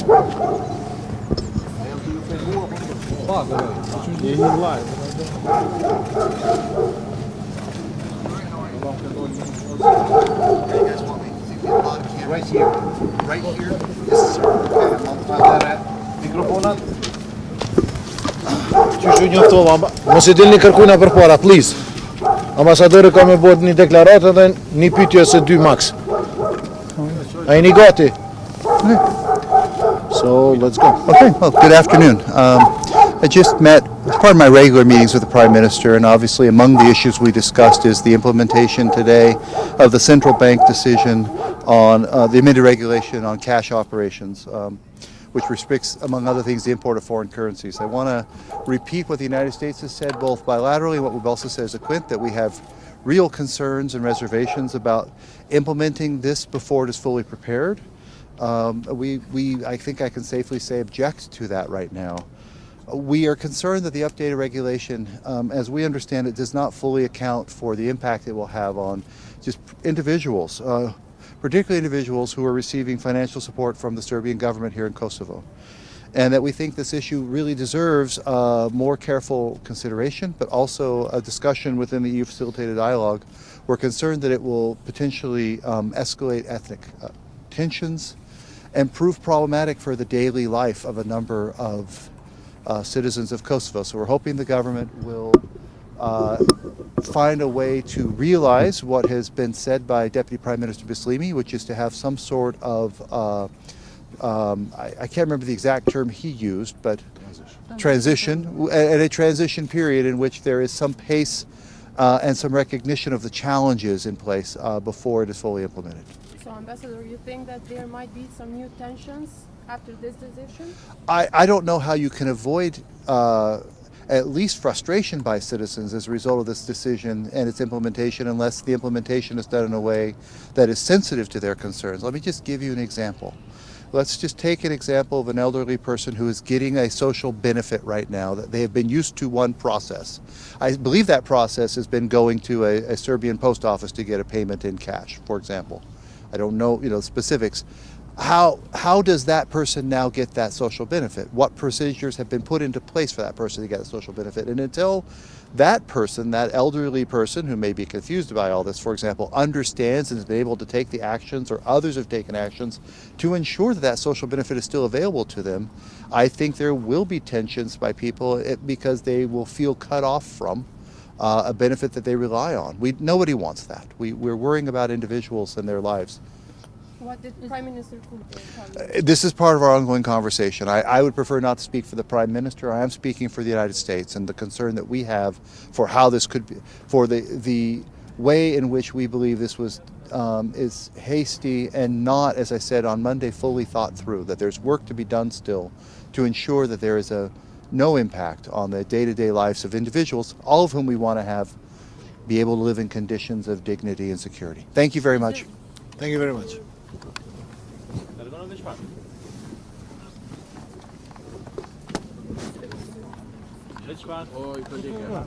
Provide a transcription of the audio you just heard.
Right here. Right here. Yes, sir. Okay, mikrofonat. Qyshu njoftova, mos I dilni kërkujna përpara, please. Ambasadori ka me bërë një deklaratë dhe një pyetje ose dy max. A jeni gati? So, let's go. Okay, well, good afternoon. I just met as part of my regular meetings with the Prime Minister, and obviously among the issues we discussed is the implementation today of the central bank decision on the amended regulation on cash operations, which restricts, among other things, the import of foreign currencies. I want to repeat what the United States has said both bilaterally and what we've also said as a Quint, that we have real concerns and reservations about implementing this before it is fully prepared. I think I can safely say, object to that right now. We are concerned that the updated regulation, as we understand it, does not fully account for the impact it will have on just individuals, particularly individuals who are receiving financial support from the Serbian government here in Kosovo. And that we think this issue really deserves more careful consideration, but also a discussion within the EU facilitated dialogue. We're concerned that it will potentially escalate ethnic tensions and prove problematic for the daily life of a number of citizens of Kosovo. So we're hoping the government will find a way to realize what has been said by Deputy Prime Minister Bislimi, which is to have some sort of, I can't remember the exact term he used, but transition, at a transition period in which there is some pace and some recognition of the challenges in place before it is fully implemented. So, Ambassador, you think that there might be some new tensions after this decision? I don't know how you can avoid at least frustration by citizens as a result of this decision and its implementation, unless the implementation is done in a way that is sensitive to their concerns. Let me just give you an example. Let's just take an example of an elderly person who is getting a social benefit right now, that they have been used to one process. I believe that process has been going to a Serbian post office to get a payment in cash, for example. I don't know, specifics. How does that person now get that social benefit? What procedures have been put into place for that person to get a social benefit? And until that person, that elderly person who may be confused by all this, for example, understands and has been able to take the actions, or others have taken actions to ensure that that social benefit is still available to them, I think there will be tensions by people because they will feel cut off from a benefit that they rely on. Nobody wants that. We're worrying about individuals and their lives. What did Prime Minister tell you? This is part of our ongoing conversation. I would prefer not to speak for the Prime Minister. I am speaking for the United States and the concern that we have for how this could be, for the way in which we believe this was is hasty and not, as I said on Monday, fully thought through, that there's work to be done still to ensure that there is no impact on the day-to-day lives of individuals, all of whom we want to be able to live in conditions of dignity and security. Thank you very much. Thank you very much. Oj, kollega.